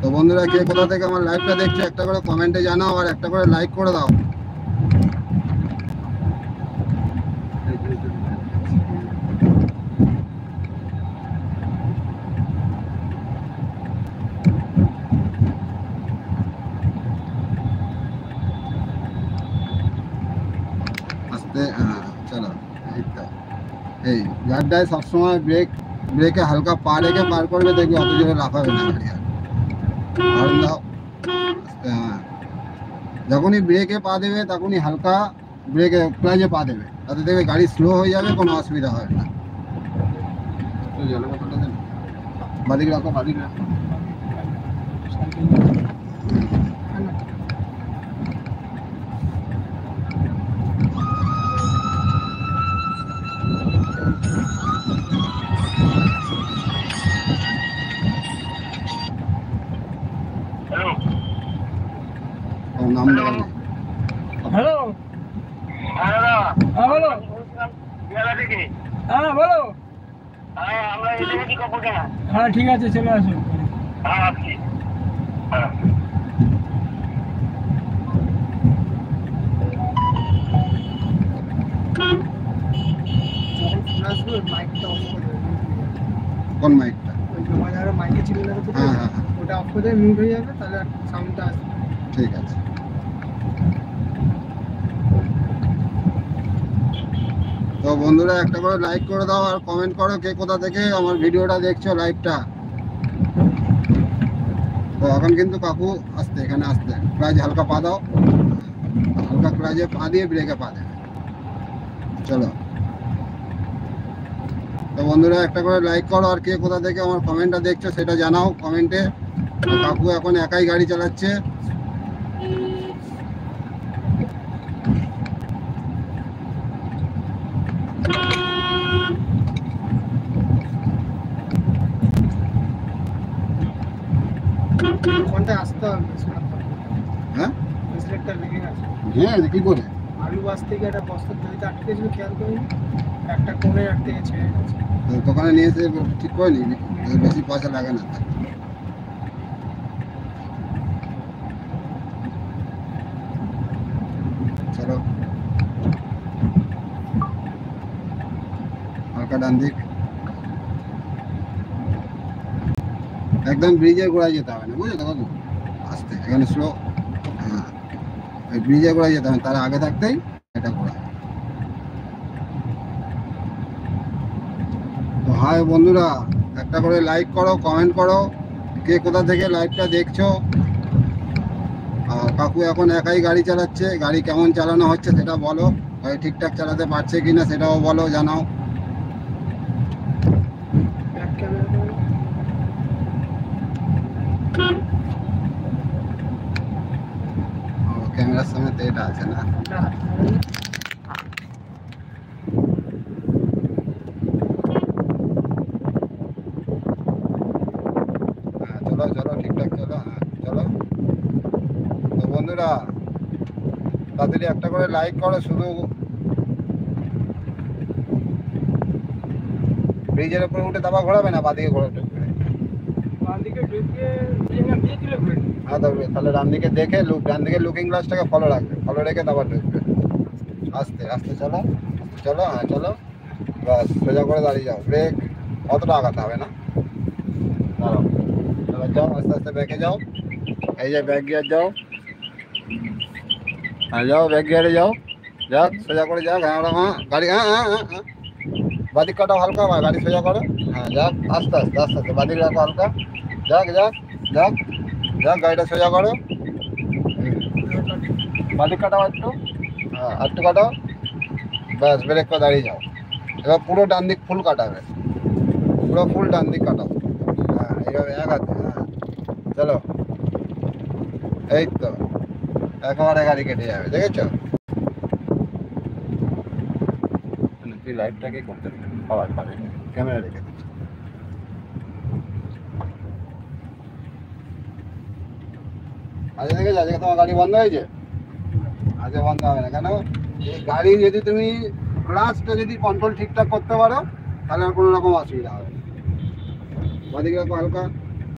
তো বন্ধুরা, কে কোথা থেকে আমার লাইভটা দেখছো একটা করে কমেন্টে জানাও আর একটা করে লাইক করে দাও। আস্তে, হ্যাঁ চলো। এই তো, এই গাড়িটায় সবসময় ব্রেকে হালকা পা রেখে পার করবে, দেখবি অত জোরে লাফাবে না গাড়ি। হর্ন দাও আস্তে, হ্যাঁ। যখনই ব্রেকে পা দেবে তখনই হালকা ব্রেকে ক্লাচে পা দেবে, তাতে দেখবে গাড়ি স্লো হয়ে যাবে, কোনো অসুবিধা হবে না। বাদিক রাখো, বাদিক রাখো। নাম দেওয়া নেই। হ্যালো, হ্যাঁ বলো। হ্যাঁ বলো। হ্যাঁ ঠিক আছে, চলে আসো। কোন মাইকটা? হ্যাঁ হ্যাঁ, ওটা অফ করে মিউট হয়ে যাবে, তাহলে সাউন্ডটা আসবে। ঠিক আছে। তো বন্ধুরা, একটা করে লাইক করে দাও আর কমেন্ট করো কে কোথা থেকে আমার ভিডিওটা দেখছো, লাইভটা। তো এখন কিন্তু কাকু আসতে, এখানে আসতে ক্লাচ হালকা পা দাও, হালকা ক্লাচে পা দিয়ে ব্রেকে পা দেবে। চলো। তো বন্ধুরা, একটা করে লাইক করো আর কে কোথা থেকে আমার কমেন্টটা দেখছো সেটা জানাও কমেন্টে। কাকু এখন একাই গাড়ি চালাচ্ছে। কোনটা আসতে হবে? হ্যাঁ হ্যাঁ, কি করে? আলু বাস থেকে একটা বস্তার দড়িতে আটকে ছিল, খেয়াল করিনি? একটা কোণে আটকে গেছে। দোকানে নিয়ে এসে ঠিক করে নিবি, বেশি পয়সা লাগে না। চলো, হালকা ডান দিক, একদম ব্রিজের গোড়ায় যেতে হবে না, বুঝলে তো কাকু? আস্তে, এখানে স্লো। হ্যাঁ, ওই ব্রিজের গোড়ায় যেতে হবে, তার আগে থাকতেই এটা গোড়া। তো হাই বন্ধুরা, একটা করে লাইক করো, কমেন্ট করো কে কোথা থেকে লাইভটা দেখছো। আর কাকু এখন একাই গাড়ি চালাচ্ছে, গাড়ি কেমন চালানো হচ্ছে সেটা বলো, গাড়ি ঠিকঠাক চালাতে পারছে কিনা সেটাও বলো, জানাও। ক্যামেরার সামনে তো এটা আছে না? হ্যাঁ চলো চলো, ঠিকঠাক চলো, হ্যাঁ চলো। তো বন্ধুরা, তাড়াতাড়ি একটা করে লাইক করো। শুধু ব্রিজের উপরে উঠে দাবা ঘোরাবে না, বাদিকে ঘোরা ঢুকবে। হ্যাঁ তবে তাহলে ডান দিকে দেখে ডান দিকে লুকিং গ্লাসটাকে ফলো রাখবে, ফলো রেখে তারপর ঢুকবে। আস্তে আস্তে চলো, চলো, হ্যাঁ চলো। বাস, সোজা করে দাঁড়িয়ে যাও, ব্রেক অতটা আগাতে হবে না। দাঁড়াও, এবার যাও, আস্তে আস্তে ব্যাকে যাও। এই যে ব্যাক গিয়ার যাও, হ্যাঁ যাও, ব্যাক গিয়ারে যাও। যাক, সোজা করে যাক। হ্যাঁ হ্যাঁ, গাড়ি, হ্যাঁ হ্যাঁ হ্যাঁ হ্যাঁ, বাদিক কাটাও হালকা, গাড়ি সোজা করো। হ্যাঁ যাক, আস্তে আস্তে আস্তে আস্তে বাদিক রাখো হালকা। যাক যাক যাক যাক, গাড়িটা সোজা করো। বাদিক কাটাও একটু, হ্যাঁ একটু কাটাও। ব্যাস, ব্রেক করে দাঁড়িয়ে যাও। এবার পুরো ডান দিক ফুল কাটাবে, পুরো ফুল ডান দিক কাটাও। হ্যাঁ এইভাবে এক হাতে, হ্যাঁ চলো। এই তো একেবারে গাড়ি কেটে যাবে, দেখেছো? তুই লাইভটাকে করতে পাওয়ার পাবে, ক্যামেরা রেখে দিচ্ছি। আজকে দেখেছো, আজকে তোমার গাড়ি বন্ধ হয়েছে? আজকে বন্ধ হবে না কেন? এই গাড়ি যদি তুমি ক্লাচটা যদি কন্ট্রোল ঠিকঠাক করতে পারো, তাহলে আর কোনো রকম অসুবিধা হবে না। বাদিকে রাখো হালকা।